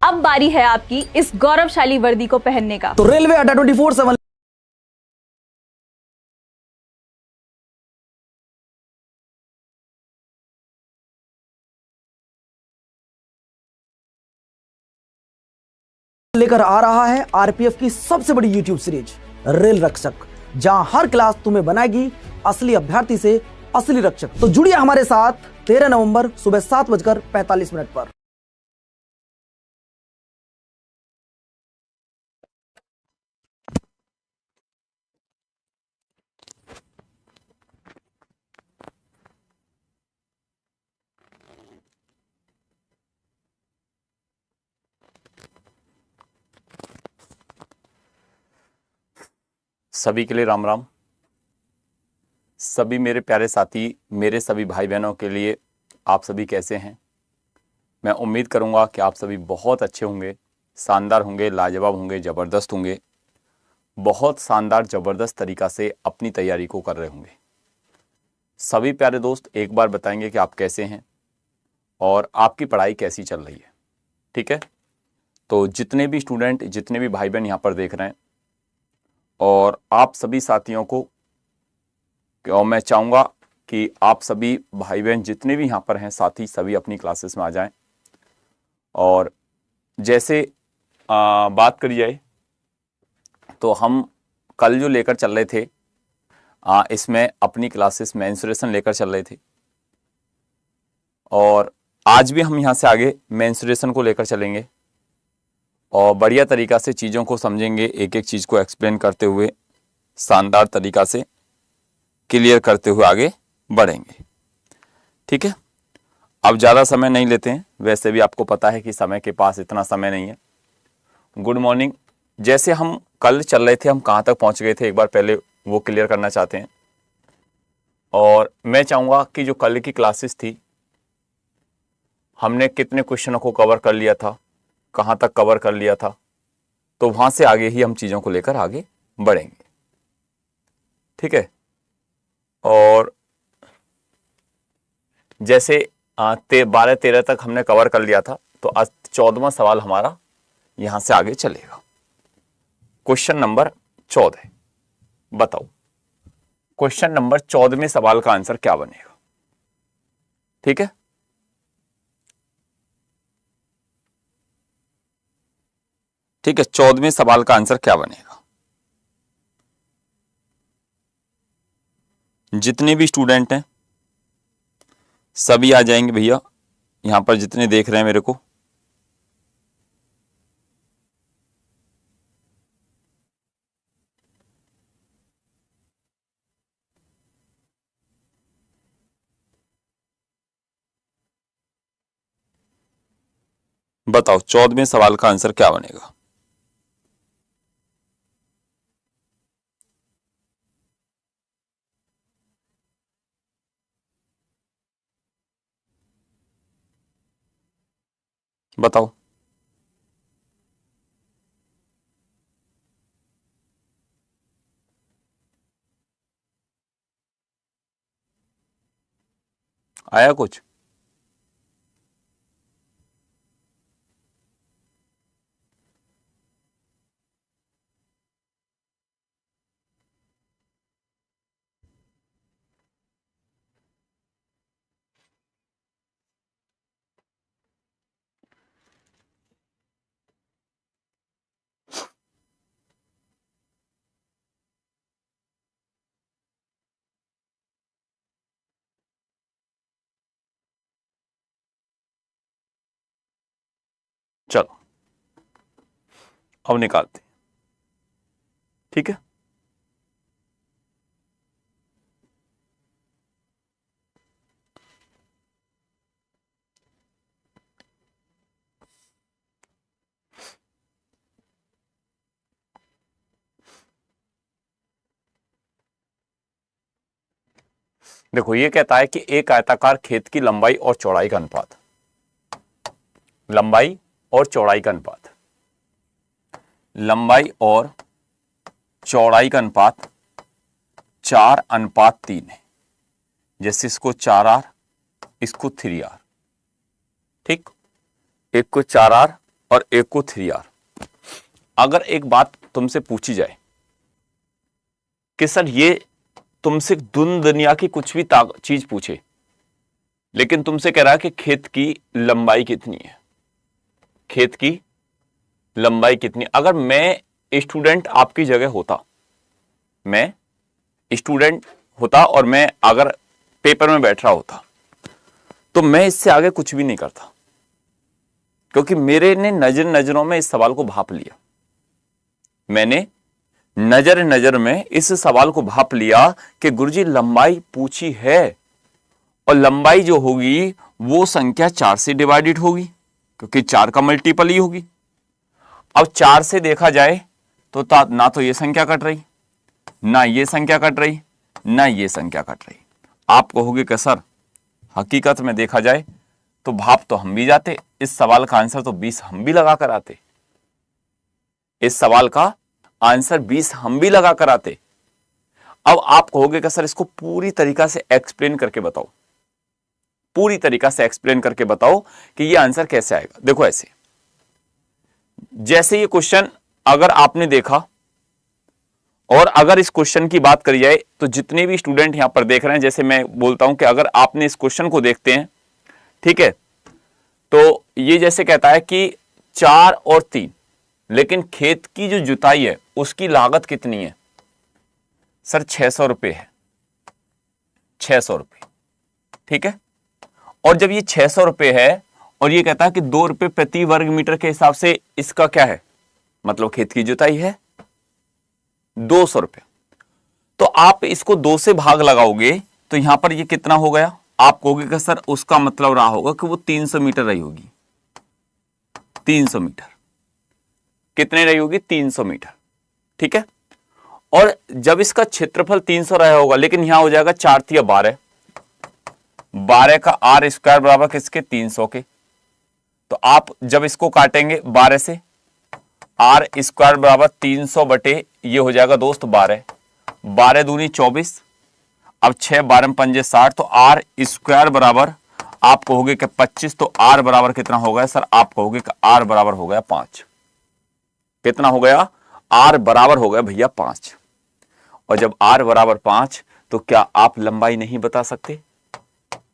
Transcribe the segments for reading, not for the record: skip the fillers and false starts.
अब बारी है आपकी इस गौरवशाली वर्दी को पहनने का। तो रेलवे अड्डा 24/7 लेकर आ रहा है आरपीएफ की सबसे बड़ी यूट्यूब सीरीज रेल रक्षक, जहां हर क्लास तुम्हें बनाएगी असली अभ्यर्थी से असली रक्षक। तो जुड़िए हमारे साथ 13 नवंबर सुबह 7:45 पर। सभी के लिए राम राम। सभी मेरे प्यारे साथी, मेरे सभी भाई बहनों के लिए आप सभी कैसे हैं? मैं उम्मीद करूंगा कि आप सभी बहुत अच्छे होंगे, शानदार होंगे, लाजवाब होंगे, ज़बरदस्त होंगे, बहुत शानदार ज़बरदस्त तरीक़ा से अपनी तैयारी को कर रहे होंगे। सभी प्यारे दोस्त एक बार बताएंगे कि आप कैसे हैं और आपकी पढ़ाई कैसी चल रही है। ठीक है, तो जितने भी स्टूडेंट, जितने भी भाई बहन यहाँ पर देख रहे हैं और आप सभी साथियों को, और मैं चाहूँगा कि आप सभी भाई बहन जितने भी यहाँ पर हैं साथी, सभी अपनी क्लासेस में आ जाएं। और जैसे बात करी जाए तो हम कल जो लेकर चल रहे थे, इसमें अपनी क्लासेस मेंसुरेशन लेकर चल रहे थे और आज भी हम यहाँ से आगे मेंसुरेशन को लेकर चलेंगे और बढ़िया तरीक़ा से चीज़ों को समझेंगे, एक एक चीज़ को एक्सप्लेन करते हुए शानदार तरीक़ा से क्लियर करते हुए आगे बढ़ेंगे। ठीक है, अब ज़्यादा समय नहीं लेते हैं, वैसे भी आपको पता है कि समय के पास इतना समय नहीं है। Good morning. जैसे हम कल चल रहे थे, हम कहाँ तक पहुँच गए थे एक बार पहले वो क्लियर करना चाहते हैं। और मैं चाहूँगा कि जो कल की क्लासेस थी, हमने कितने क्वेश्चनों को कवर कर लिया था, कहाँ तक कवर कर लिया था, तो वहाँ से आगे ही हम चीज़ों को लेकर आगे बढ़ेंगे। ठीक है, और जैसे 12-13 तक हमने कवर कर लिया था, तो आज 14वां सवाल हमारा यहाँ से आगे चलेगा। क्वेश्चन नंबर 14, बताओ क्वेश्चन नंबर 14वें सवाल का आंसर क्या बनेगा। ठीक है, ठीक है, 14वें सवाल का आंसर क्या बनेगा? जितने भी स्टूडेंट हैं सभी आ जाएंगे भैया, यहां पर जितने देख रहे हैं मेरे को। बताओ 14वें सवाल का आंसर क्या बनेगा? बताओ। आया कुछ? चलो अब निकालते हैं। ठीक है, देखो ये कहता है कि एक आयताकार खेत की लंबाई और चौड़ाई का अनुपात, लंबाई और चौड़ाई का अनुपात, लंबाई और चौड़ाई का अनुपात 4:3 है। जैसे इसको 4R, इसको 3R। ठीक, एक को 4R, और एक को 3R। अगर एक बात तुमसे पूछी जाए कि सर ये तुमसे दुनिया की कुछ भी चीज पूछे, लेकिन तुमसे कह रहा है कि खेत की लंबाई कितनी है, खेत की लंबाई कितनी। अगर मैं स्टूडेंट आपकी जगह होता, मैं स्टूडेंट होता और मैं अगर पेपर में बैठ रहा होता, तो मैं इससे आगे कुछ भी नहीं करता, क्योंकि मेरे ने नजरों में इस सवाल को भाप लिया। मैंने नजर में इस सवाल को भाप लिया कि गुरुजी लंबाई पूछी है, और लंबाई जो होगी वो संख्या 4 से डिवाइडेड होगी, क्योंकि 4 का मल्टीपल ही होगी। अब 4 से देखा जाए तो ना तो ये संख्या कट रही, ना ये संख्या कट रही, ना ये संख्या कट रही। आप कहोगे कि सर हकीकत में देखा जाए तो भाप तो हम भी जाते, इस सवाल का आंसर तो 20 हम भी लगा कर आते, इस सवाल का आंसर 20 हम भी लगा कर आते। अब आप कहोगे कि सर इसको पूरी तरीका से एक्सप्लेन करके बताओ, पूरी तरीका से एक्सप्लेन करके बताओ कि ये आंसर कैसे आएगा। देखो ऐसे, जैसे ये क्वेश्चन अगर आपने देखा, और अगर इस क्वेश्चन की बात करी जाए तो जितने भी स्टूडेंट यहां पर देख रहे हैं, जैसे मैं बोलता हूं कि अगर आपने इस क्वेश्चन को देखते हैं, ठीक है, तो ये जैसे कहता है कि 4 और 3, लेकिन खेत की जो जुताई है उसकी लागत कितनी है? सर 600 रुपए है, 600 रुपए, ठीक है। और जब ये 600 रुपए है और ये कहता है कि 2 रुपए प्रति वर्ग मीटर के हिसाब से इसका क्या है, मतलब खेत की जुताई है 200 रुपए, तो आप इसको 2 से भाग लगाओगे तो यहां पर ये कितना हो गया? आप कहोगे कि सर उसका मतलब रहा होगा कि वो 300 मीटर रही होगी, 300 मीटर, कितने रही होगी? 300 मीटर, ठीक है। और जब इसका क्षेत्रफल 300 रहा होगा, लेकिन यहां हो जाएगा 4 तिया 12, 12 का आर स्क्वायर बराबर किसके? 300 के। तो आप जब इसको काटेंगे 12 से, आर स्क्वायर बराबर 300 बटे ये हो जाएगा दोस्त 12, 12 दूनी 24, अब 6 12 पंजे 60, तो आर स्क्वायर बराबर आप कहोगे कि 25, तो आर बराबर कितना हो गया? सर आप कहोगे कि आर बराबर हो गया 5। कितना हो गया? आर बराबर हो गया भैया 5। और जब आर बराबर 5, तो क्या आप लंबाई नहीं बता सकते?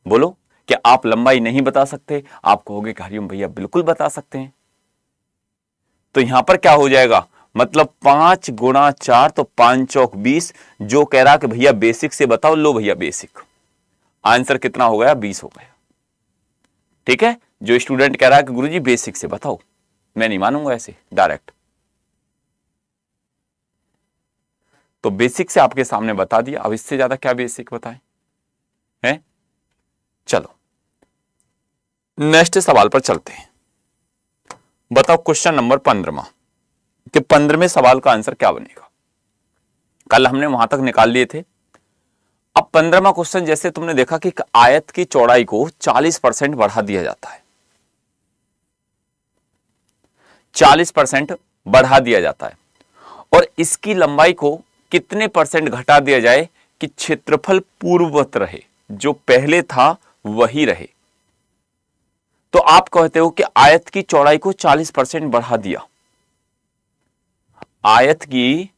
बोलो, क्या आप लंबाई नहीं बता सकते? आप कहोगे कि हरिओम भैया बिल्कुल बता सकते हैं। तो यहां पर क्या हो जाएगा? मतलब 5 गुणा 4, तो 5 चौक 20। जो कह रहा कि भैया बेसिक से बताओ, लो भैया बेसिक, आंसर कितना हो गया? 20 हो गया, ठीक है। जो स्टूडेंट कह रहा है कि गुरुजी बेसिक से बताओ, मैं नहीं मानूंगा ऐसे डायरेक्ट, तो बेसिक से आपके सामने बता दिया। अब इससे ज्यादा क्या बेसिक बताएं, हैं? चलो नेक्स्ट सवाल पर चलते हैं। बताओ क्वेश्चन नंबर 15 कि 15वें सवाल का आंसर क्या बनेगा। कल हमने वहां तक निकाल लिए थे। अब 15वां क्वेश्चन, जैसे तुमने देखा कि आयत की चौड़ाई को 40% बढ़ा दिया जाता है, 40% बढ़ा दिया जाता है, और इसकी लंबाई को कितने परसेंट घटा दिया जाए कि क्षेत्रफल पूर्ववत रहे, जो पहले था वही रहे। तो आप कहते हो कि आयत की चौड़ाई को 40% बढ़ा दिया, आयत की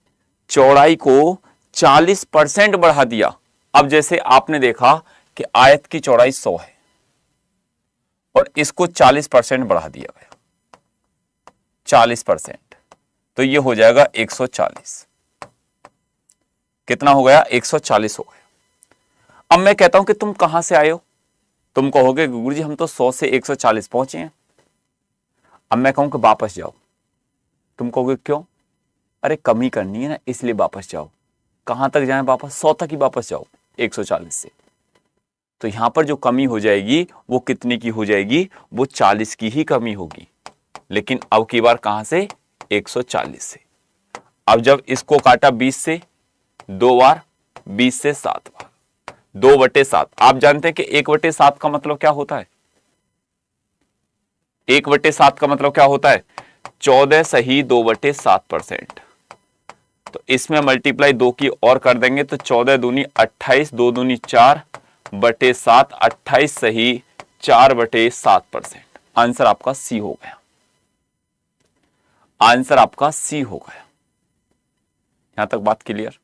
चौड़ाई को 40% बढ़ा दिया। अब जैसे आपने देखा कि आयत की चौड़ाई 100 है और इसको 40% बढ़ा दिया गया, 40%, तो ये हो जाएगा 140। कितना हो गया? 140 हो गया। अब मैं कहता हूं कि तुम कहां से आए हो? तुम कहोगे गुरुजी हम तो 100 से 140 पहुंचे हैं। अब मैं कहूं कि वापस जाओ, तुम कहोगे क्यों? अरे कमी करनी है ना, इसलिए वापस जाओ। कहां तक जाएं वापस? 100 तक ही वापस जाओ 140 से। तो यहां पर जो कमी हो जाएगी वो कितनी की हो जाएगी? वो 40 की ही कमी होगी, लेकिन अब की बार कहां से? 140 से। अब जब इसको काटा 20 से, 2 बार, 20 से 7 बार, 2/7। आप जानते हैं कि 1/7 का मतलब क्या होता है? 1/7 का मतलब क्या होता है? 14 सही 2/7%। तो इसमें मल्टीप्लाई 2 की और कर देंगे तो 14 दूनी 28, 2 दूनी 4/7, 28 सही 4/7%। आंसर आपका सी हो गया। आंसर आपका सी हो गया। यहां तक बात क्लियर?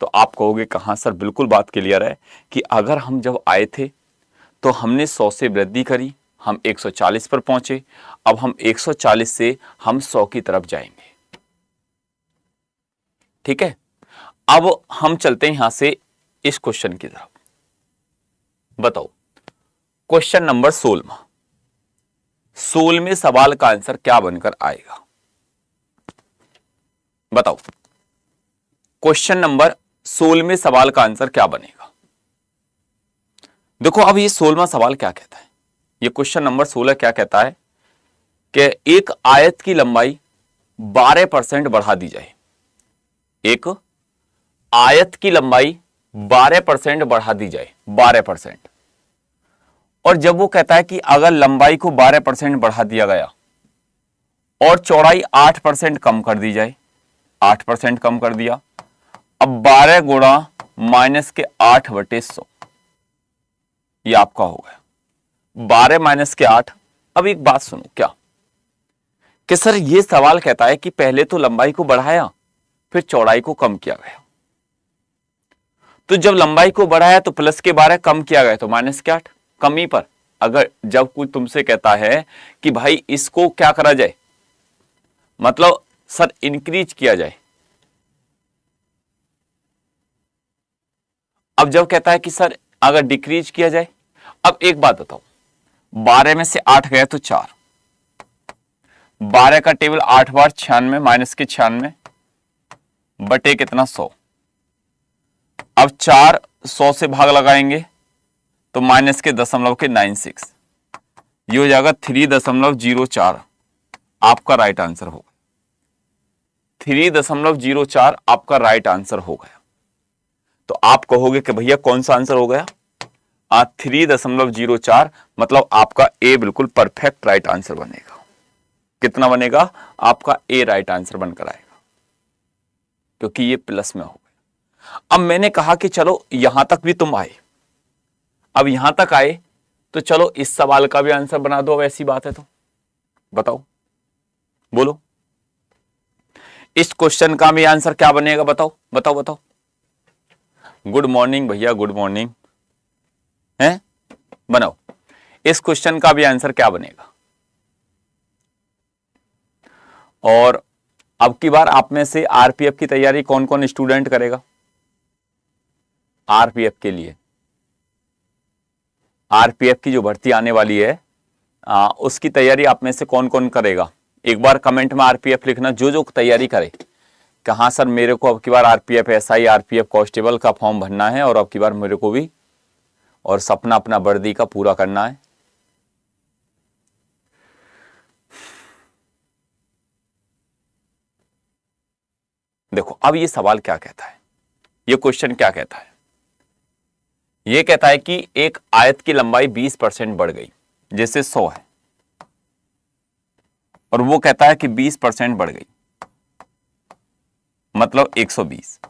तो आप कहोगे कहां सर, बिल्कुल बात क्लियर है कि अगर हम जब आए थे तो हमने 100 से वृद्धि करी, हम 140 पर पहुंचे, अब हम 140 से हम 100 की तरफ जाएंगे। ठीक है, अब हम चलते हैं यहां से इस क्वेश्चन की तरफ। बताओ क्वेश्चन नंबर 16वें सवाल का आंसर क्या बनकर आएगा? बताओ क्वेश्चन नंबर 16वें सवाल का आंसर क्या बनेगा? देखो अब ये 16वां सवाल क्या कहता है, ये क्वेश्चन नंबर 16 क्या कहता है कि एक आयत की लंबाई 12% बढ़ा दी जाए। एक आयत की लंबाई 12% बढ़ा दी जाए, 12%। और जब वो कहता है कि अगर लंबाई को 12% बढ़ा दिया गया और चौड़ाई 8% कम कर दी जाए, 8% कम कर दिया, अब 12 गुणा माइनस के 8/100, ये आपका हो गया 12 माइनस के 8। अब एक बात सुनो क्या कि सर ये सवाल कहता है कि पहले तो लंबाई को बढ़ाया फिर चौड़ाई को कम किया गया, तो जब लंबाई को बढ़ाया तो प्लस के 12, कम किया गया तो माइनस के 8, कमी पर। अगर जब कोई तुमसे कहता है कि भाई इसको क्या करा जाए, मतलब सर इंक्रीज किया जाए, अब जब कहता है कि सर अगर डिक्रीज किया जाए, अब एक बात बताओ, 12 में से 8 गए तो 4, 12 का टेबल 8 बार 96 माइनस के 96 बटे कितना 100। अब 4 100 से भाग लगाएंगे तो माइनस के दशमलव के 96, ये हो जाएगा 3.04, आपका राइट आंसर होगा। 3.04 आपका राइट आंसर हो गया। तो आप कहोगे कि भैया कौन सा आंसर हो गया? 3.04, मतलब आपका ए बिल्कुल परफेक्ट राइट आंसर बनेगा। कितना बनेगा? आपका ए राइट आंसर बनकर आएगा, क्योंकि ये प्लस में हो गया। अब मैंने कहा कि चलो यहां तक भी तुम आए, अब यहां तक आए तो चलो इस सवाल का भी आंसर बना दो। अब ऐसी बात है तो बताओ, बोलो इस क्वेश्चन का भी आंसर क्या बनेगा? बताओ बताओ बताओ। गुड मॉर्निंग भैया, गुड मॉर्निंग है, बनाओ इस क्वेश्चन का भी आंसर क्या बनेगा। और अब की बार आप में से आरपीएफ की तैयारी कौन कौन स्टूडेंट करेगा? आरपीएफ के लिए, आरपीएफ की जो भर्ती आने वाली है उसकी तैयारी आप में से कौन कौन करेगा? एक बार कमेंट में आरपीएफ लिखना, जो जो तैयारी करे। कहा सर मेरे को अब की बार आरपीएफ एसआई, आरपीएफ कांस्टेबल का फॉर्म भरना है और अब की बार मेरे को भी और सपना अपना वर्दी का पूरा करना है। देखो अब ये सवाल क्या कहता है, ये क्वेश्चन क्या कहता है? ये कहता है कि एक आयत की लंबाई 20% बढ़ गई, जैसे 100 है और वो कहता है कि 20% बढ़ गई, मतलब 120।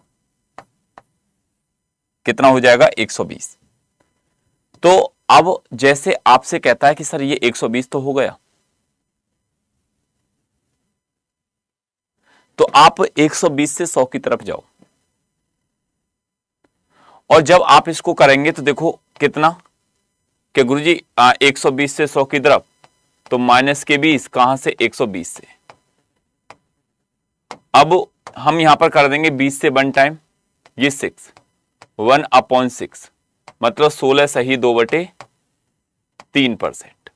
कितना हो जाएगा? 120। तो अब जैसे आपसे कहता है कि सर ये 120 तो हो गया, तो आप 120 से 100 की तरफ जाओ, और जब आप इसको करेंगे तो देखो कितना कि गुरुजी 120 से 100 की तरफ, तो माइनस के 20, कहां से? 120 से। अब हम यहां पर कर देंगे 20 से 1 टाइम, ये 6, 1/6, मतलब 16 सही 2/3%।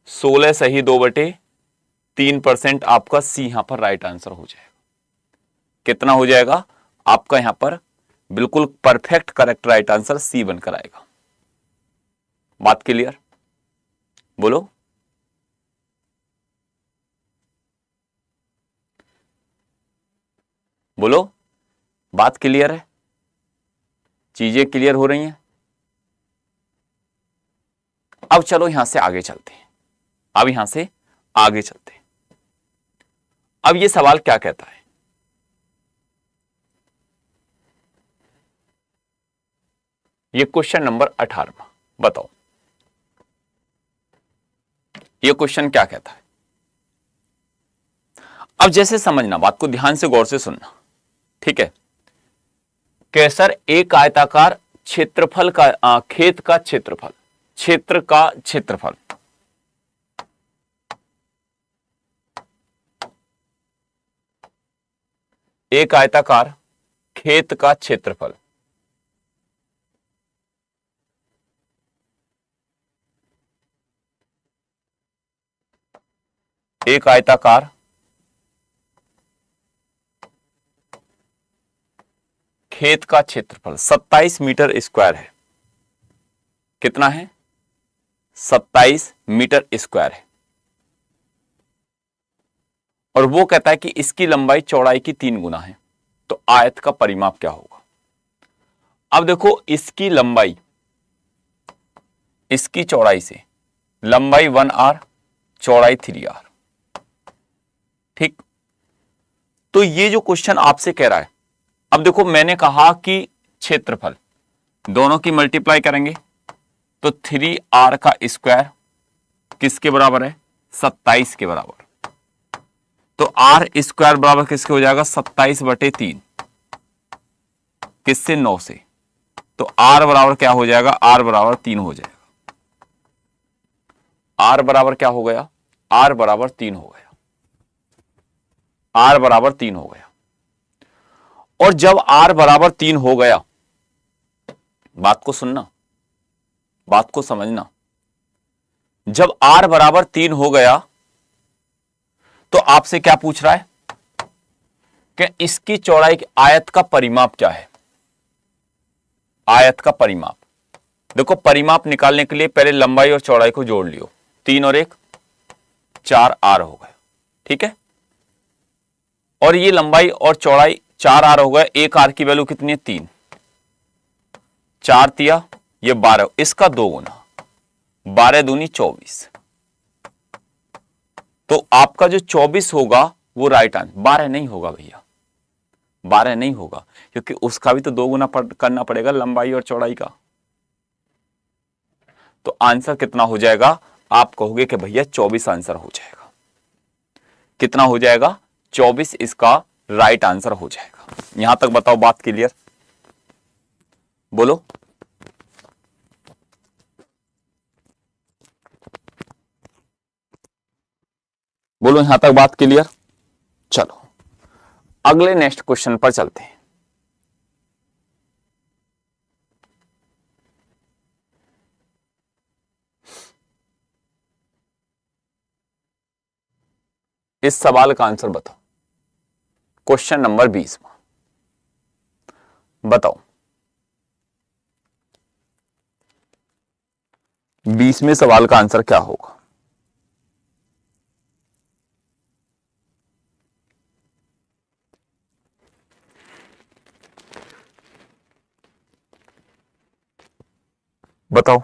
16 सही 2/3% आपका सी यहां पर राइट आंसर हो जाएगा। कितना हो जाएगा? आपका यहां पर बिल्कुल perfect correct right answer C बनकर आएगा। बात क्लियर? बोलो बोलो, बात क्लियर है? चीजें क्लियर हो रही हैं? अब चलो यहां से आगे चलते हैं, अब यहां से आगे चलते हैं। अब ये सवाल क्या कहता है? ये क्वेश्चन नंबर 18, बताओ ये क्वेश्चन क्या कहता है? अब जैसे समझना, बात को ध्यान से गौर से सुनना, ठीक है। कैसर एक आयताकार क्षेत्रफल का खेत का क्षेत्रफल, क्षेत्र का क्षेत्रफल, एक आयताकार खेत का क्षेत्रफल, एक आयताकार खेत का क्षेत्रफल 27 मीटर स्क्वायर है। कितना है? 27 मीटर स्क्वायर है। और वो कहता है कि इसकी लंबाई चौड़ाई की 3 गुना है, तो आयत का परिमाप क्या होगा? अब देखो, इसकी लंबाई इसकी चौड़ाई से, लंबाई 1r, चौड़ाई 3r, ठीक। तो ये जो क्वेश्चन आपसे कह रहा है, अब देखो मैंने कहा कि क्षेत्रफल दोनों की मल्टीप्लाई करेंगे तो 3r का स्क्वायर किसके बराबर है? 27 के बराबर। तो r स्क्वायर बराबर किसके हो जाएगा? 27/3, किससे? 9 से। तो r बराबर क्या हो जाएगा? r बराबर 3 हो जाएगा। r बराबर क्या हो गया? r बराबर 3 हो गया। r बराबर 3 हो गया। और जब r बराबर 3 हो गया, बात को सुनना, बात को समझना, जब r बराबर 3 हो गया तो आपसे क्या पूछ रहा है कि इसकी चौड़ाई की आयत का परिमाप क्या है? आयत का परिमाप। देखो, परिमाप निकालने के लिए पहले लंबाई और चौड़ाई को जोड़ लियो, 3 और 1 4r हो गया, ठीक है। और ये लंबाई और चौड़ाई 4r हो गया। 1r की वैल्यू कितनी है? 3, 4 तिया ये 12, इसका 2 गुना, 12 दूनी 24। तो आपका जो 24 होगा वो राइट आंसर, 12 नहीं होगा भैया, 12 नहीं होगा, क्योंकि उसका भी तो 2 गुना करना पड़ेगा लंबाई और चौड़ाई का। तो आंसर कितना हो जाएगा? आप कहोगे कि भैया 24 आंसर हो जाएगा। कितना हो जाएगा? 24 इसका राइट आंसर हो जाएगा। यहां तक बताओ, बात क्लियर? बोलो। बोलो, यहां तक बात क्लियर? चलो अगले नेक्स्ट क्वेश्चन पर चलते हैं। इस सवाल का आंसर बताओ। क्वेश्चन नंबर 20 बताओ। 20वें सवाल का आंसर क्या होगा? बताओ।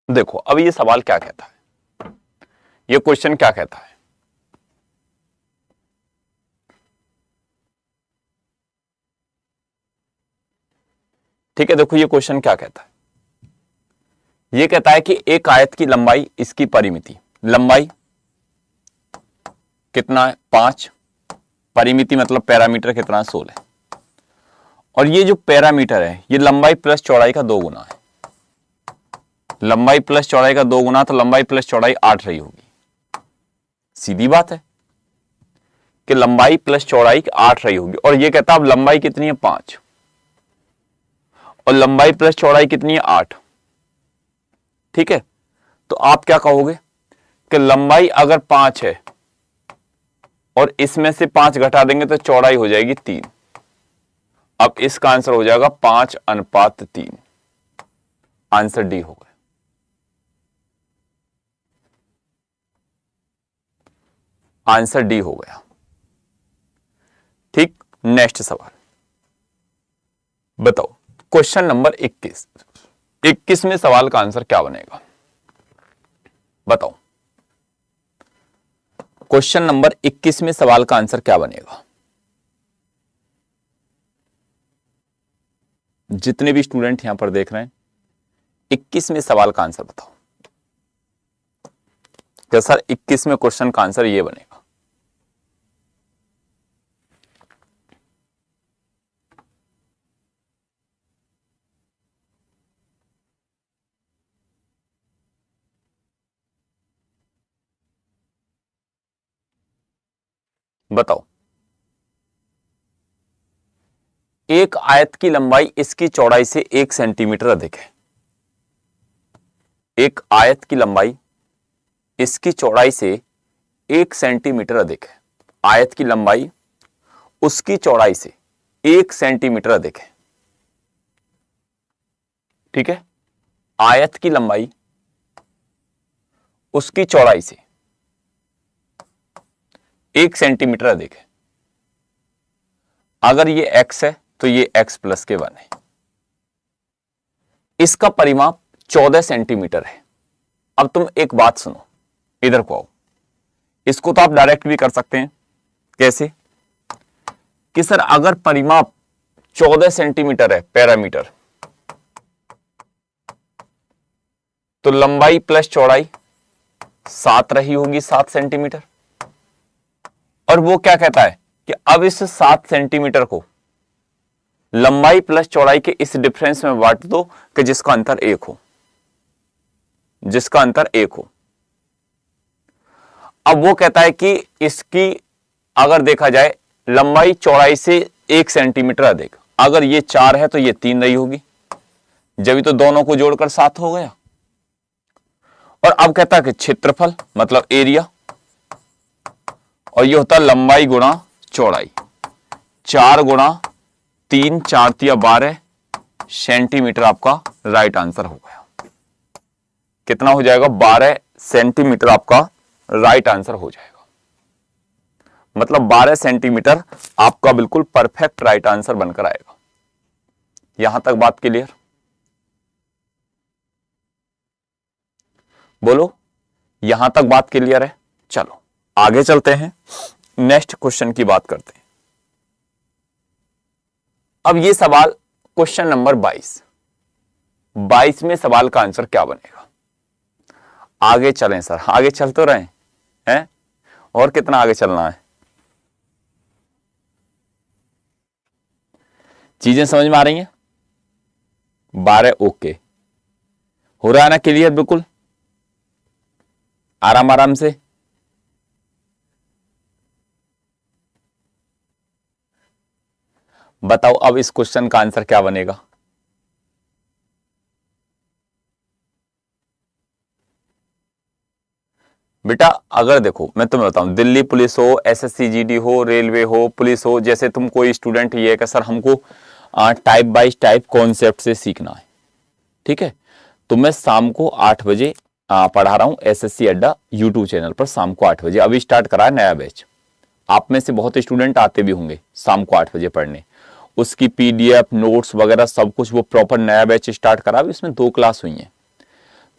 देखो, अब ये सवाल क्या कहता है, ये क्वेश्चन क्या कहता है? ठीक है, देखो ये क्वेश्चन क्या कहता है। ये कहता है कि एक आयत की लंबाई, इसकी परिमिति, लंबाई कितना है? 5, परिमिति मतलब पैरामीटर कितना है? 16। और ये जो पैरामीटर है ये लंबाई प्लस चौड़ाई का 2 गुना है। लंबाई प्लस चौड़ाई का 2 गुना, तो लंबाई प्लस चौड़ाई 8 रही होगी। सीधी बात है कि लंबाई प्लस चौड़ाई 8 रही होगी। और ये कहता है अब लंबाई कितनी है? 5, और लंबाई प्लस चौड़ाई कितनी है? 8। ठीक है, तो आप क्या कहोगे कि लंबाई अगर 5 है और इसमें से 5 घटा देंगे तो चौड़ाई हो जाएगी 3। अब इसका आंसर हो जाएगा 5:3। आंसर डी हो गया। आंसर डी हो गया। ठीक, नेक्स्ट सवाल बताओ, क्वेश्चन नंबर 21। 21वें सवाल का आंसर क्या बनेगा बताओ। क्वेश्चन नंबर 21 में सवाल का आंसर क्या बनेगा? जितने भी स्टूडेंट यहां पर देख रहे हैं, 21 में सवाल का आंसर बताओ। क्या सर 21 में क्वेश्चन का आंसर ये बनेगा? बताओ। एक आयत की लंबाई इसकी चौड़ाई से 1 सेंटीमीटर अधिक है। एक आयत की लंबाई इसकी चौड़ाई से 1 सेंटीमीटर अधिक है। आयत की लंबाई उसकी चौड़ाई से 1 सेंटीमीटर अधिक है। ठीक है, आयत की लंबाई उसकी चौड़ाई से 1 सेंटीमीटर अधिक है। अगर ये x है तो ये x प्लस के 1 है। इसका परिमाप 14 सेंटीमीटर है। अब तुम एक बात सुनो, इधर को आओ। इसको तो आप डायरेक्ट भी कर सकते हैं। कैसे? कि सर अगर परिमाप 14 सेंटीमीटर है, पैरामीटर, तो लंबाई प्लस चौड़ाई 7 रही होगी, 7 सेंटीमीटर। और वो क्या कहता है कि अब इस 7 सेंटीमीटर को लंबाई प्लस चौड़ाई के इस डिफरेंस में बांट दो कि जिसका अंतर 1 हो, जिसका अंतर 1 हो। अब वो कहता है कि इसकी अगर देखा जाए लंबाई चौड़ाई से 1 सेंटीमीटर अधिक, अगर ये 4 है तो ये 3 रही होगी, जब तो दोनों को जोड़कर 7 हो गया। और अब कहता है कि क्षेत्रफल मतलब एरिया, और ये होता है लंबाई गुणा चौड़ाई, 4 गुणा 3, 4 तिया 12 सेंटीमीटर आपका राइट आंसर हो गया। कितना हो जाएगा? 12 सेंटीमीटर आपका राइट आंसर हो जाएगा। मतलब 12 सेंटीमीटर आपका बिल्कुल परफेक्ट राइट आंसर बनकर आएगा। यहां तक बात क्लियर? बोलो, यहां तक बात क्लियर है? चलो आगे चलते हैं, नेक्स्ट क्वेश्चन की बात करते हैं। अब ये सवाल क्वेश्चन नंबर 22। 22वें सवाल का आंसर क्या बनेगा? आगे चलें सर, आगे चल तो रहे हैं, और कितना आगे चलना है? चीजें समझ में आ रही हैं? 12 ओके हो रहा है ना क्लियर? बिल्कुल आराम आराम से। बताओ अब इस क्वेश्चन का आंसर क्या बनेगा? बेटा अगर देखो मैं तुम्हें बताऊं, दिल्ली पुलिस हो, एसएससी जीडी हो, रेलवे हो, पुलिस हो, जैसे तुम कोई स्टूडेंट ये है कि सर हमको टाइप बाय टाइप कॉन्सेप्ट से सीखना है, ठीक है, तो मैं शाम को 8 बजे पढ़ा रहा हूं एसएससी अड्डा यूट्यूब चैनल पर। शाम को 8 बजे अभी स्टार्ट करा है नया बैच। आप में से बहुत स्टूडेंट आते भी होंगे शाम को 8 बजे पढ़ने। उसकी पीडीएफ नोट्स वगैरह सब कुछ वो प्रॉपर नया बैच स्टार्ट करा। इसमें 2 क्लास हुई हैं,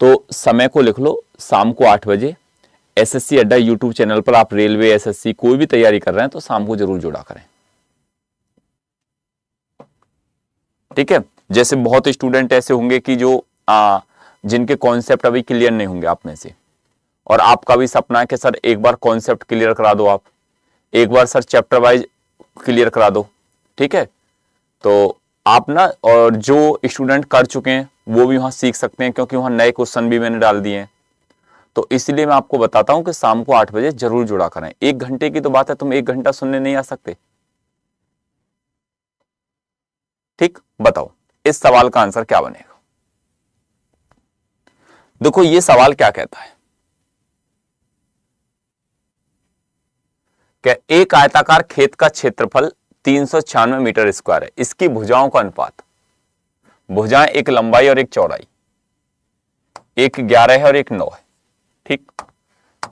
तो समय को लिख लो, शाम को 8 बजे एसएससी अड्डा यूट्यूब चैनल पर। आप रेलवे एसएससी कोई भी तैयारी कर रहे हैं तो शाम को जरूर जुड़ा करें, ठीक है। जैसे बहुत स्टूडेंट ऐसे होंगे कि जो जिनके कॉन्सेप्ट अभी क्लियर नहीं होंगे आप में से, और आपका भी सपना है कि सर एक बार कॉन्सेप्ट क्लियर करा दो, आप एक बार सर चैप्टर वाइज क्लियर करा दो, ठीक है। तो आप ना, और जो स्टूडेंट कर चुके हैं वो भी वहां सीख सकते हैं, क्योंकि वहां नए क्वेश्चन भी मैंने डाल दिए हैं। तो इसलिए मैं आपको बताता हूं कि शाम को 8 बजे जरूर जुड़ा करें। 1 घंटे की तो बात है, तुम 1 घंटा सुनने नहीं आ सकते, ठीक। बताओ इस सवाल का आंसर क्या बनेगा? देखो ये सवाल क्या कहता है कि एक आयताकार खेत का क्षेत्रफल 396 मीटर स्क्वायर है। इसकी भुजाओं का अनुपात, भुजाएं एक लंबाई और एक चौड़ाई, एक 11 है और एक 9 है, ठीक।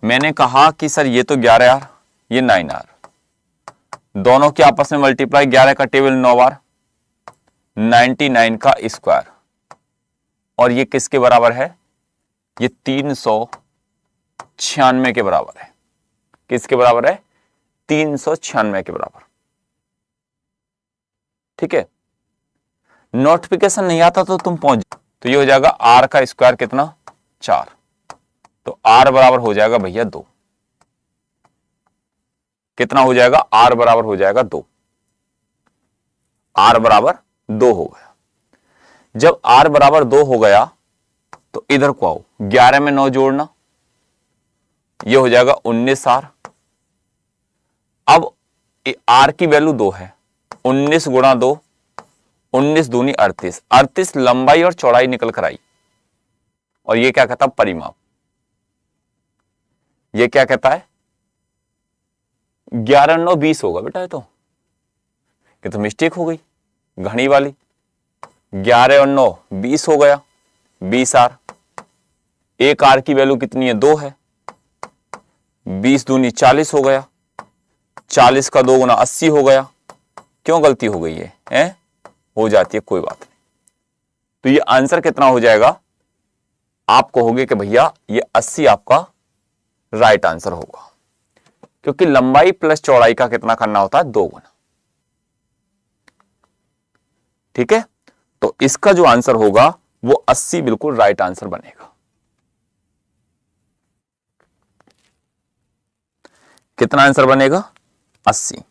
मैंने कहा कि सर ये तो 11 यार, ये 9r, दोनों के आपस में मल्टीप्लाई, 11 का टेबल 9 बार, 99 का स्क्वायर, और ये किसके बराबर है? ये 396 के बराबर है। किसके बराबर है? 396 के बराबर। ठीक है, नोटिफिकेशन नहीं आता तो तुम पहुंच, तो ये हो जाएगा r का स्क्वायर कितना? 4, तो r बराबर हो जाएगा भैया 2। कितना हो जाएगा? r बराबर हो जाएगा 2। r बराबर 2 हो गया। जब r बराबर 2 हो गया तो इधर को आओ, 11 में 9 जोड़ना, ये हो जाएगा 19r। अब r की वैल्यू 2 है, 19 गुणा 2, 19 दूनी 38, 38 लंबाई और चौड़ाई निकल कर आई, और ये क्या कहता है? परिमाप। ये क्या कहता है? 11 9 20 होगा बेटा, ये तो मिस्टेक हो गई घड़ी वाली। 11 और 9 20 हो गया, 20r। एक r की वैल्यू कितनी है? 2 है, 20 दूनी 40 हो गया, 40 का 2 गुना 80 हो गया। क्यों गलती हो गई है? हो जाती है, कोई बात नहीं। तो ये आंसर कितना हो जाएगा? आप कहोगे कि भैया ये 80 आपका राइट आंसर होगा, क्योंकि लंबाई प्लस चौड़ाई का कितना करना होता है? 2 गुना। ठीक है, तो इसका जो आंसर होगा वो 80 बिल्कुल राइट आंसर बनेगा। कितना आंसर बनेगा? 80।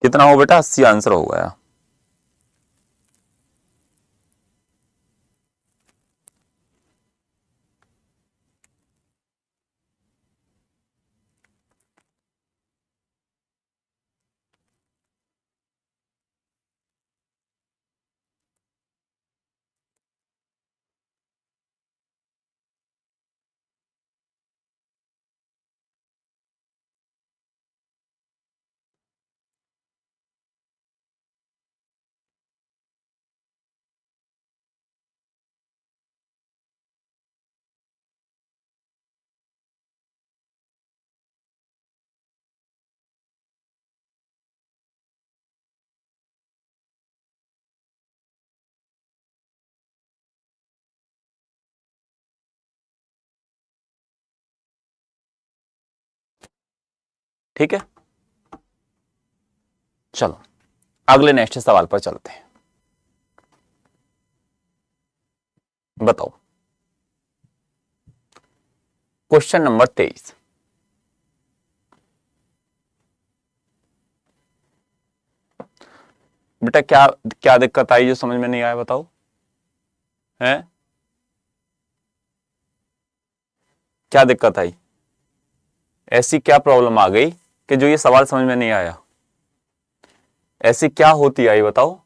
कितना हो बेटा? 80 आंसर हो गया। ठीक है, चलो अगले नेक्स्ट सवाल पर चलते हैं। बताओ, क्वेश्चन नंबर 23। बेटा क्या क्या दिक्कत आई जो समझ में नहीं आया? बताओ। हैं? क्या दिक्कत आई? ऐसी क्या प्रॉब्लम आ गई कि जो ये सवाल समझ में नहीं आया? ऐसी क्या होती आई बताओ?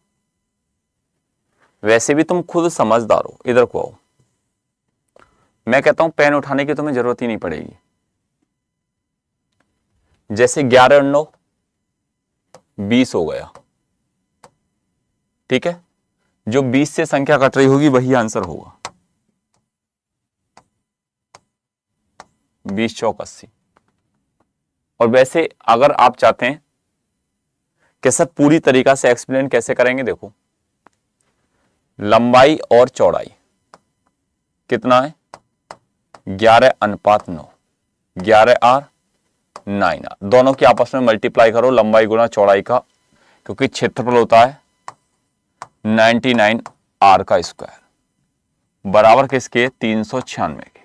वैसे भी तुम खुद समझदार हो, इधर को आओ। मैं कहता हूं पेन उठाने की तुम्हें जरूरत ही नहीं पड़ेगी। जैसे 11 और 9 20 हो गया, ठीक है? जो 20 से संख्या कट रही होगी वही आंसर होगा। 20 चौक 80। और वैसे अगर आप चाहते हैं कि सर पूरी तरीका से एक्सप्लेन कैसे करेंगे, देखो लंबाई और चौड़ाई कितना है? 11:9, 11r 9r, दोनों की आपस में मल्टीप्लाई करो, लंबाई गुना चौड़ाई का क्योंकि क्षेत्रफल होता है 99 आर का स्क्वायर बराबर किसके 396 के।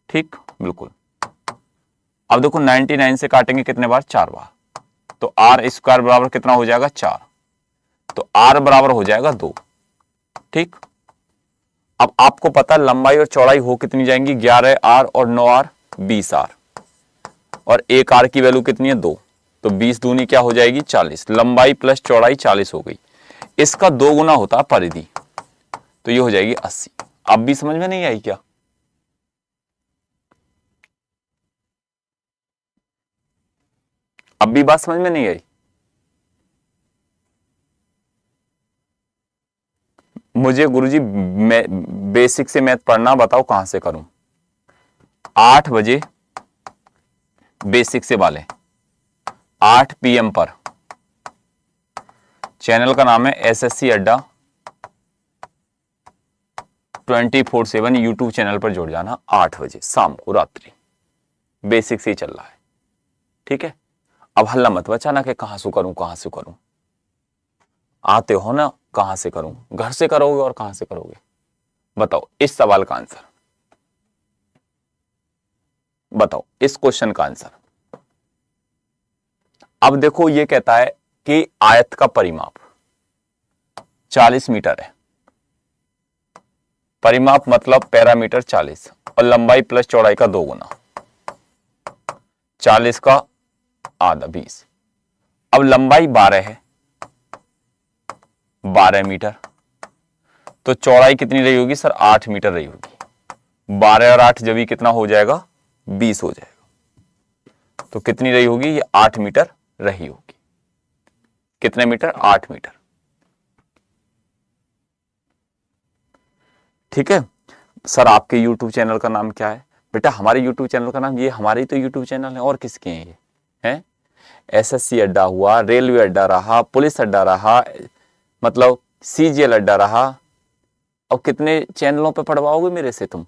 ठीक, बिल्कुल। अब देखो 99 से काटेंगे कितने बार, 4 बार, तो आर स्क्वायर बराबर कितना हो जाएगा 4, तो आर बराबर हो जाएगा 2। ठीक, अब आपको पता है लंबाई और चौड़ाई हो कितनी जाएंगी, 11 आर और 9 आर 20 आर, और 1 आर की वैल्यू कितनी है 2, तो 20 दूनी क्या हो जाएगी 40, लंबाई प्लस चौड़ाई 40 हो गई। इसका 2 गुना होता है परिधि, तो ये हो जाएगी 80। अब भी समझ में नहीं आई क्या? अब भी बात समझ में नहीं आई? मुझे गुरुजी बेसिक से मैथ पढ़ना, बताओ कहां से करूं? 8 बजे बेसिक से वाले 8 PM पर, चैनल का नाम है SSC अड्डा 24/7, यूट्यूब चैनल पर जुड़ जाना 8 बजे शाम को, रात्रि बेसिक से ही चल रहा है। ठीक है, अब हल्ला मत बचाना कि कहां से करूं कहां से करूं, आते हो ना, कहां से करूं, घर से करोगे और कहां से करोगे? बताओ इस सवाल का आंसर, बताओ इस क्वेश्चन का आंसर। अब देखो ये कहता है कि आयत का परिमाप 40 मीटर है, परिमाप मतलब पैरामीटर 40, और लंबाई प्लस चौड़ाई का 2 गुना, 40 का आधा 20। अब लंबाई 12 है, 12 मीटर, तो चौड़ाई कितनी रही होगी सर? 8 मीटर रही होगी। 12 और 8 जब ही कितना हो जाएगा? 20 हो जाएगा। तो कितनी रही होगी? ये 8 मीटर रही होगी। कितने मीटर? 8 मीटर। ठीक है सर, आपके YouTube चैनल का नाम क्या है? बेटा हमारे YouTube चैनल का नाम, ये हमारे ही तो YouTube चैनल है, और किसके हैं ये? हैं SSC अड्डा हुआ, रेलवे अड्डा रहा, पुलिस अड्डा रहा, मतलब CGL अड्डा रहा। अब कितने चैनलों पे पढ़वाओगे मेरे से तुम?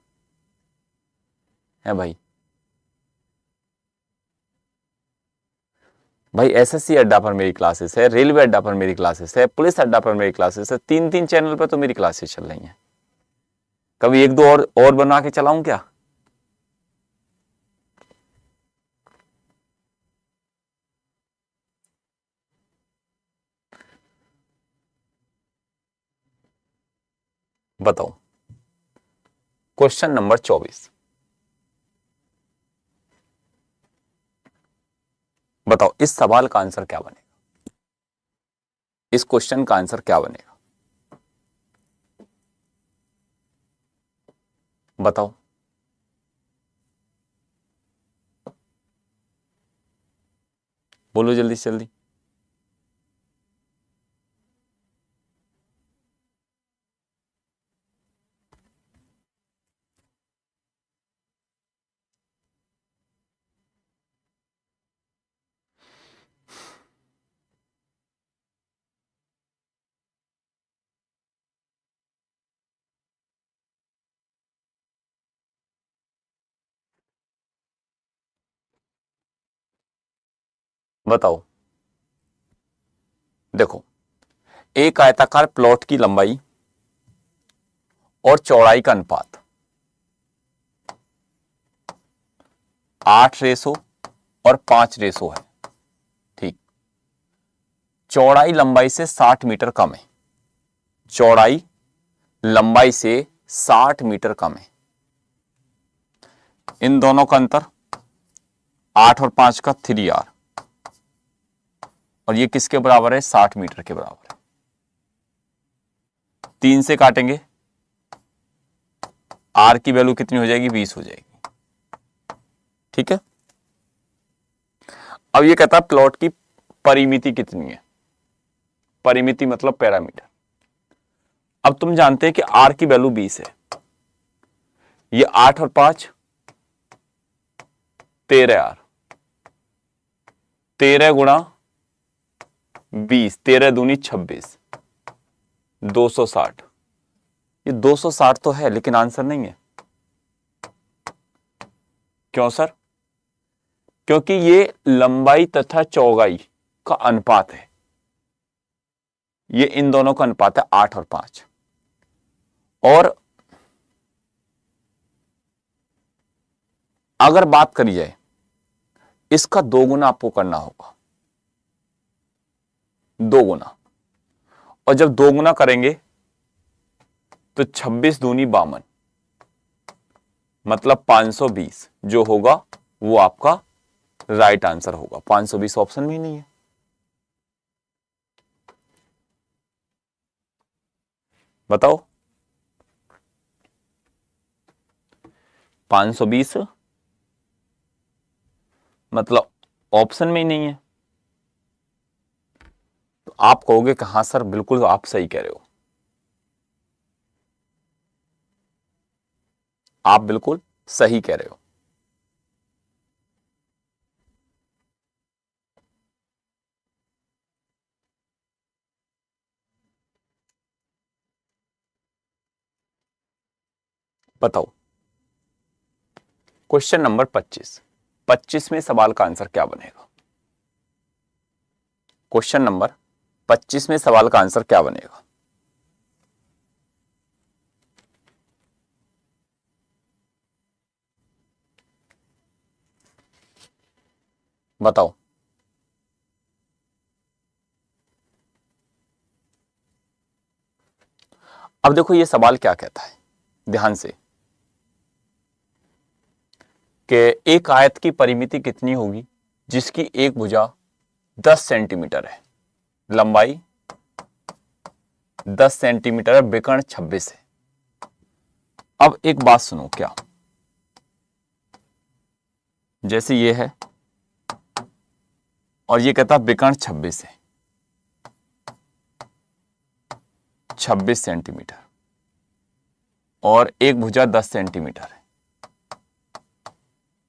है भाई SSC अड्डा पर मेरी क्लासेस है, रेलवे अड्डा पर मेरी क्लासेस है, पुलिस अड्डा पर मेरी क्लासेस है, 3 चैनल पर तो मेरी क्लासेस चल रही हैं। कभी 1-2 और बना के चलाऊं क्या? बताओ क्वेश्चन नंबर 24, बताओ इस सवाल का आंसर क्या बनेगा? इस क्वेश्चन का आंसर क्या बनेगा? बताओ। बोलो जल्दी से जल्दी। बताओ। देखो, एक आयताकार प्लॉट की लंबाई और चौड़ाई का अनुपात 8:1 और 5:1 है। ठीक, चौड़ाई लंबाई से 60 मीटर कम है, चौड़ाई लंबाई से 60 मीटर कम है। इन दोनों का अंतर 8 और 5 का 3R, और ये किसके बराबर है? 60 मीटर के बराबर है। 3 से काटेंगे, आर की वैल्यू कितनी हो जाएगी? 20 हो जाएगी। ठीक है, अब ये कहता है प्लॉट की परिमिति कितनी है? परिमिति मतलब पैरामीटर। अब तुम जानते हैं कि आर की वैल्यू 20 है, ये 8 और 5 13R, 13 गुणा 20, 13 दूनी 26, 260। ये 260 तो है लेकिन आंसर नहीं है। क्यों सर? क्योंकि ये लंबाई तथा चौड़ाई का अनुपात है, ये इन दोनों का अनुपात है 8 और 5। और अगर बात करी जाए इसका 2 गुना आपको करना होगा, 2 गुना। और जब 2 गुना करेंगे तो 26 दूनी 52, मतलब 520 जो होगा वो आपका राइट आंसर होगा। 520 ऑप्शन में ही नहीं है। बताओ 520 मतलब ऑप्शन में ही नहीं है। तो आप कहोगे कि हाँ सर बिल्कुल आप सही कह रहे हो, आप बिल्कुल सही कह रहे हो। बताओ क्वेश्चन नंबर 25, 25वें सवाल का आंसर क्या बनेगा? क्वेश्चन नंबर 25वें सवाल का आंसर क्या बनेगा? बताओ। अब देखो ये सवाल क्या कहता है, ध्यान से, कि एक आयत की परिमिति कितनी होगी जिसकी एक भुजा 10 सेंटीमीटर है, लंबाई 10 सेंटीमीटर है, विकर्ण 26 है। अब एक बात सुनो, क्या जैसे ये है और ये कहता विकर्ण 26 है, 26 सेंटीमीटर, और एक भुजा 10 सेंटीमीटर है,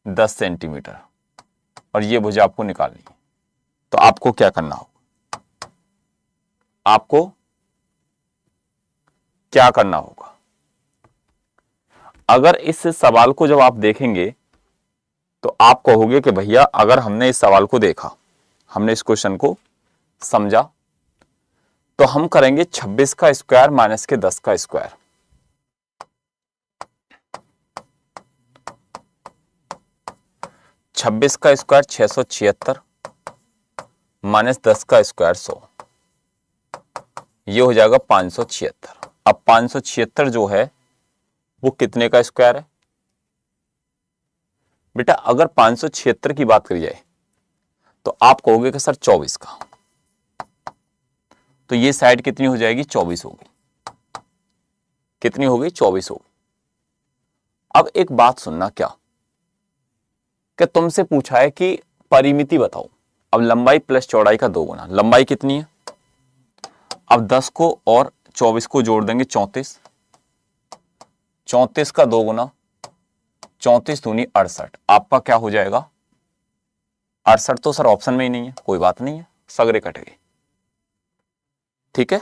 10 सेंटीमीटर, और ये भुजा आपको निकालनी है। तो आपको क्या करना होगा? आपको क्या करना होगा? अगर इस सवाल को जब आप देखेंगे तो आप कहोगे कि भैया अगर हमने इस सवाल को देखा, हमने इस क्वेश्चन को समझा, तो हम करेंगे 26 का स्क्वायर माइनस के 10 का स्क्वायर। छब्बीस का स्क्वायर 676 माइनस 10 का स्क्वायर 100, ये हो जाएगा 576। अब 576 जो है वो कितने का स्क्वायर है? बेटा अगर 576 की बात करी जाए तो आप कहोगे कि सर 24 का, तो ये साइड कितनी हो जाएगी? 24 होगी। कितनी होगी? 24 होगी। अब एक बात सुनना, क्या कि तुमसे पूछा है कि परिमिति बताओ। अब लंबाई प्लस चौड़ाई का 2 गुना, लंबाई कितनी है? अब 10 को और 24 को जोड़ देंगे 34, 34 का 2 गुना, 34 दूनी 68, आपका क्या हो जाएगा? 68 तो सर ऑप्शन में ही नहीं है, कोई बात नहीं है, सगरे कट गए। ठीक है,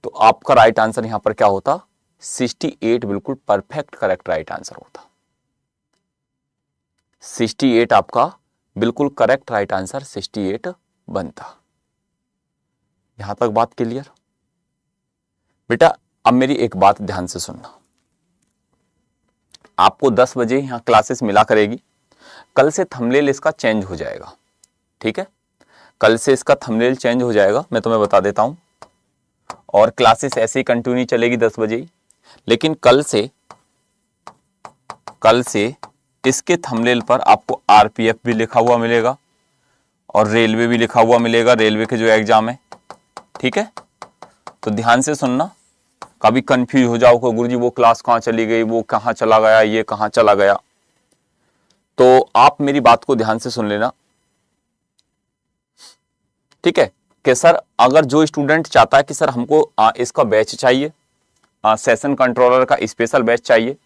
तो आपका राइट आंसर यहां पर क्या होता? 68 बिल्कुल परफेक्ट करेक्ट राइट आंसर होता। 68 आपका बिल्कुल करेक्ट राइट आंसर 68 बनता। यहां तक बात क्लियर? बेटा अब मेरी एक बात ध्यान से सुनना, आपको 10 बजे यहां क्लासेस मिला करेगी। कल से थंबनेल इसका चेंज हो जाएगा। ठीक है, कल से इसका थंबनेल चेंज हो जाएगा, मैं तुम्हें बता देता हूं, और क्लासेस ऐसे ही कंटिन्यू चलेगी 10 बजे ही। लेकिन कल से इसके थंबनेल पर आपको आरपीएफ भी लिखा हुआ मिलेगा और रेलवे भी लिखा हुआ मिलेगा, रेलवे के जो एग्जाम है। ठीक है, तो ध्यान से सुनना, कभी कंफ्यूज हो जाओ कि गुरुजी वो क्लास कहां चली गई, वो कहां चला गया, ये कहां चला गया। तो आप मेरी बात को ध्यान से सुन लेना। ठीक है, कि सर अगर जो स्टूडेंट चाहता है कि सर हमको इसका बैच चाहिए, सेशन कंट्रोलर का स्पेशल बैच चाहिए,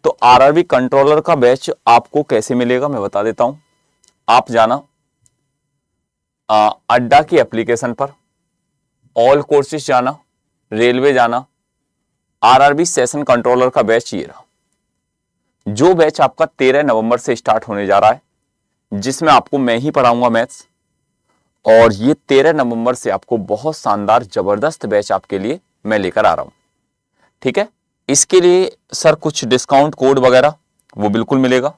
तो आरआरबी कंट्रोलर का बैच आपको कैसे मिलेगा मैं बता देता हूं। आप जाना अड्डा की एप्लीकेशन पर, ऑल कोर्सेज जाना, रेलवे जाना, आरआरबी सेशन कंट्रोलर का बैच ये रहा। जो बैच आपका 13 नवंबर से स्टार्ट होने जा रहा है, जिसमें आपको मैं ही पढ़ाऊंगा मैथ्स, और ये 13 नवंबर से आपको बहुत शानदार जबरदस्त बैच आपके लिए मैं लेकर आ रहा हूं। ठीक है, इसके लिए सर कुछ डिस्काउंट कोड वगैरह वो बिल्कुल मिलेगा,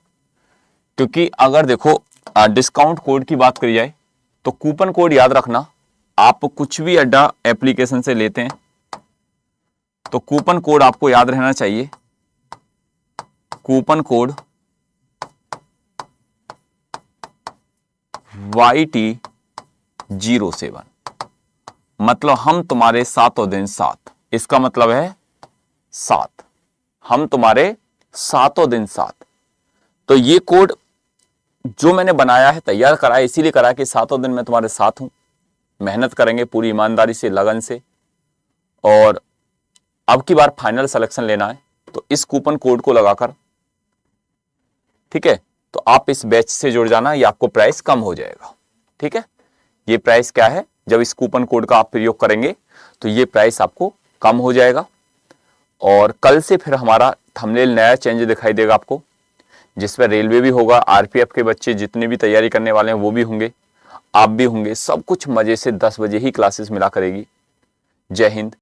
क्योंकि अगर देखो डिस्काउंट कोड की बात करी जाए तो कूपन कोड याद रखना। आप कुछ भी अड्डा एप्लीकेशन से लेते हैं तो कूपन कोड आपको याद रहना चाहिए। कूपन कोड YT07, मतलब हम तुम्हारे सातों दिन साथ। इसका मतलब है साथ, हम तुम्हारे सातों दिन साथ। तो ये कोड जो मैंने बनाया है, तैयार करा है, इसीलिए करा कि सातों दिन मैं तुम्हारे साथ हूं। मेहनत करेंगे पूरी ईमानदारी से, लगन से, और अब की बार फाइनल सिलेक्शन लेना है तो इस कूपन कोड को लगाकर, ठीक है, तो आप इस बैच से जुड़ जाना, ये आपको प्राइस कम हो जाएगा। ठीक है, ये प्राइस क्या है, जब इस कूपन कोड का आप प्रयोग करेंगे तो ये प्राइस आपको कम हो जाएगा। और कल से फिर हमारा थंबनेल नया चेंज दिखाई देगा आपको, जिसमें रेलवे भी होगा, आरपीएफ के बच्चे जितने भी तैयारी करने वाले हैं वो भी होंगे, आप भी होंगे। सब कुछ मजे से 10 बजे ही क्लासेस मिला करेगी। जय हिंद,